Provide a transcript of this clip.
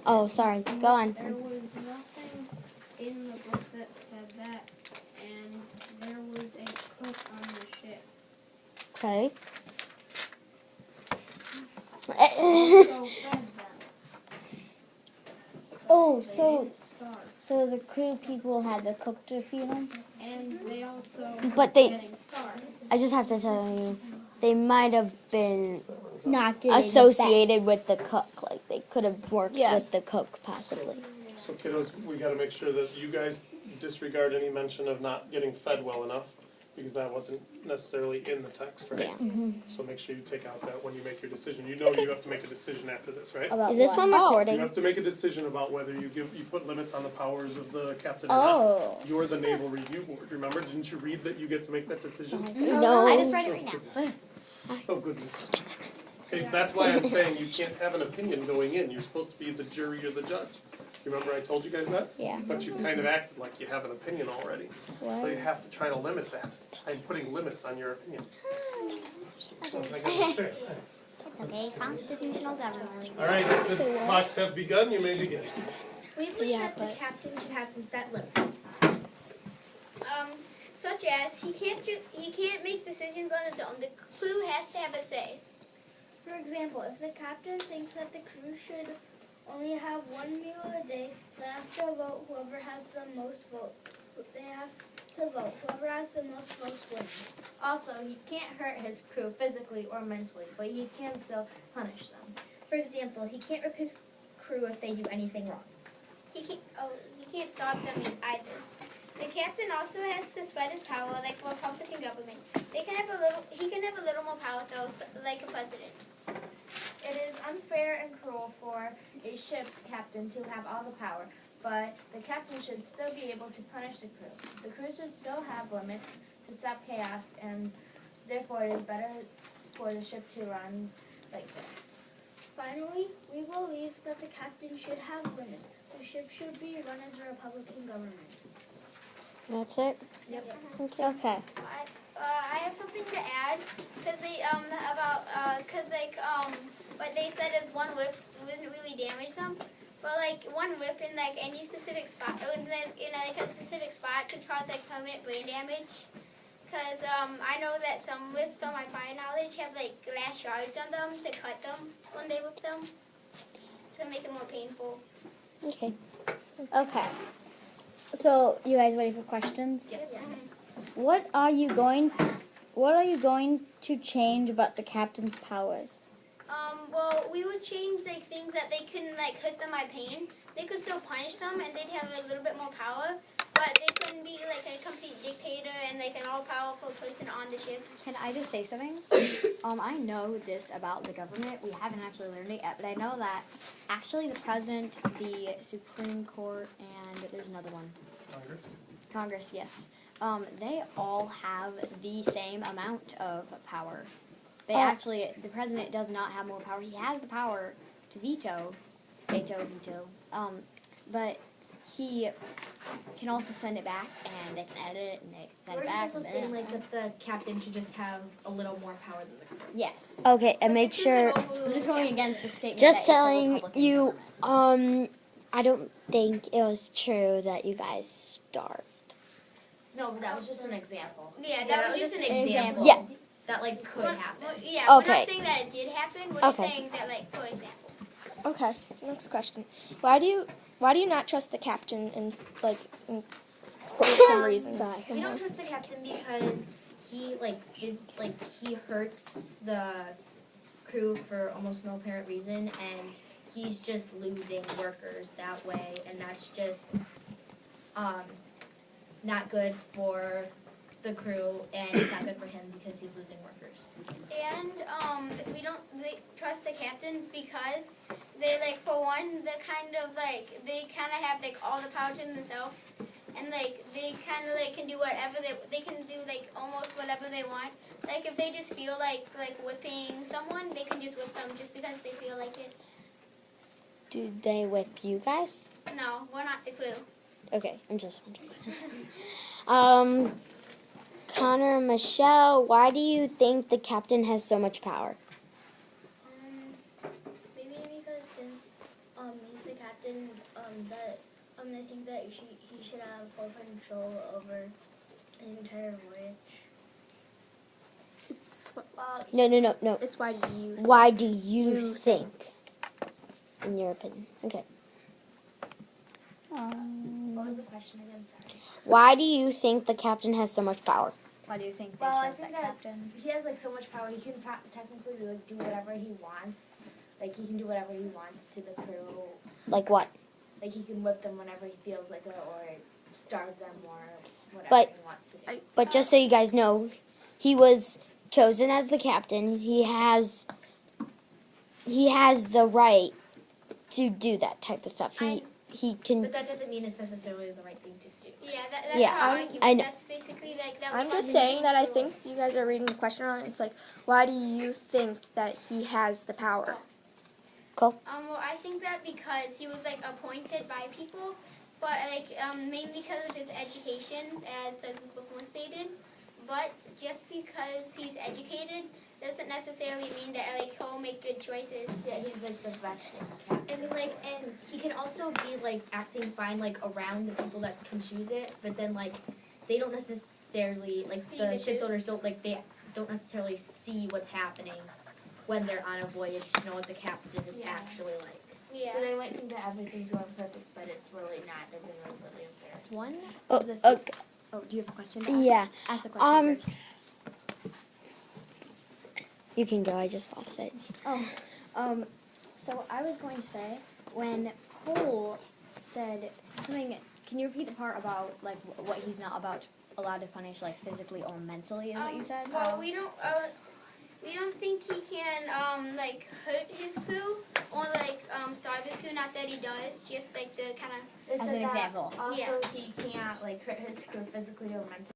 Oh, sorry. Go on. There was nothing in the book that said that, and there was a cook on the ship. Okay. Also fed them. Oh, They so didn't starve. so the crew people had the cook to feed them? And they also But they- getting starved. I just have to tell you, they might have been Not getting associated the with the best. cook. Like they could have worked Yeah. with the cook possibly. So kiddos, we gotta make sure that you guys disregard any mention of not getting fed well enough, because that wasn't necessarily in the text, right? Yeah. So make sure you take out that when you make your decision. You know you have to make a decision after this, right? About Is this what? one You recording? have to make a decision about whether you put limits on the powers of the captain or not. Oh. You're the Naval Review Board, remember? Didn't you read that you get to make that decision? No. I just read it right now. Oh, goodness. Okay, that's why I'm saying you can't have an opinion going in. You're supposed to be the jury or the judge. Remember I told you guys that? Yeah. But you kind of acted like you have an opinion already. So you have to try to limit that. I'm putting limits on your opinion. So I got to share. Thanks. It's okay. Constitutional government. All right, if the clocks have begun, you may begin. We believe Yeah, that the but- captain should have some set limits. Such as he can't make decisions on his own. The crew has to have a say. For example, if the captain thinks that the crew should only have one meal a day, they have to vote whoever has the most votes. They have to vote whoever has the most votes wins. Also, he can't hurt his crew physically or mentally, but he can still punish them. For example, he can't rip his crew if they do anything wrong. He can't stop them either. The captain also has to spread his power like a Republican government. He can have a little more power though, like a president. It is unfair and cruel for a ship captain to have all the power, but the captain should still be able to punish the crew. The crew should still have limits to stop chaos, and therefore it is better for the ship to run like this. Finally, we believe that the captain should have limits. The ship should be run as a Republican government. That's it? Yep. Okay. I have something to add because what they said is one whip wouldn't really damage them, but like one whip in like any specific spot, in like a specific spot could cause like permanent brain damage. Because I know that some whips, from my prior knowledge, have like glass shards on them to cut them when they whip them to make it more painful. Okay. Okay. So, you guys ready for questions? Yes. What are you going to change about the captain's powers? Well, we would change like things that they couldn't like hurt them by pain. They could still punish them, and they'd have a little bit more power. But they couldn't be like a complete dictator and like an all-powerful person on the ship. Can I just say something? I know this about the government. We haven't actually learned it yet, but I know that actually the president, the Supreme Court, and there's another one. Congress, yes. They all have the same amount of power. The president does not have more power. He has the power to veto, but he can also send it back, and they can edit it, and they can send We're it back. just also saying like that the captain should just have a little more power than the crew. Yes. Okay, and make sure, I'm just going against the statement just that it's a telling Republican you, government. I don't think it was true that you guys starved. No, but that was just an example. Yeah, that was just an example. Yeah. That like could happen. Yeah, we're Okay. not saying that it did happen. We're just Okay. saying that, like, for example. Okay, next question. Why do you not trust the captain in state some reasons? We don't trust the captain because he hurts the crew for almost no apparent reason, and he's just losing workers that way, and that's just not good for the crew, and it's not good for him because he's losing workers. And we don't trust the captains because they, like, for one, they kind of have like all the power to themselves, and like they kind of like can do whatever they can do, like almost whatever they want. Like if they just feel like whipping someone, they can just whip them just because they feel like it. Do they whip you guys? No, we're not the crew. Okay, I'm just wondering. Connor and Michelle, why do you think the captain has so much power? Maybe because since he's the captain captain, I think that he should have full control over the entire voyage. It's, Well, No. it's why do you Why do you You think, in your opinion? Okay. What was the question again? Sorry. Why do you think the captain has so much power? Why do you think they Well, I chose think that that captain? he has like so much power. He can technically like do whatever he wants. Like he can do whatever he wants to the crew. Like what? Like he can whip them whenever he feels like it, or starve them, or whatever But- he wants to do. But just so you guys know, he was chosen as the captain. He has the right to do that type of stuff. He can. But that doesn't mean it's necessarily the right thing to do. yeah, that's Yeah, our I argument. know. That's basically like that. I'm we just have to saying change that I the think you guys are reading the question wrong. It's like, why do you think that he has the power? Well, I think that because he was like appointed by people, but like mainly because of his education, as before stated. But just because he's educated doesn't necessarily mean that like he'll make good choices. Yeah, he's like the best captain. And he can also be like acting fine like around the people that can choose it, but then like they don't necessarily like See the the ship's truth. owners don't necessarily see what's happening when they're on a voyage to know what the captain is Yeah. actually like. Yeah. So they might think that everything's going perfect, but it's really not. They're being really embarrassed. One Oh, of the okay. Oh, do you have a question? to ask? Yeah. Ask the question first. You can go. I just lost it. So I was going to say, when Cole said something, can you repeat the part about like what he's not allowed to punish, like physically or mentally? Is what you said? Well, we don't think he can like hurt his crew or like starve his crew. Not that he does, just like the kind of It As said an that example. Also, Yeah. he can't like hurt his crew physically or mentally.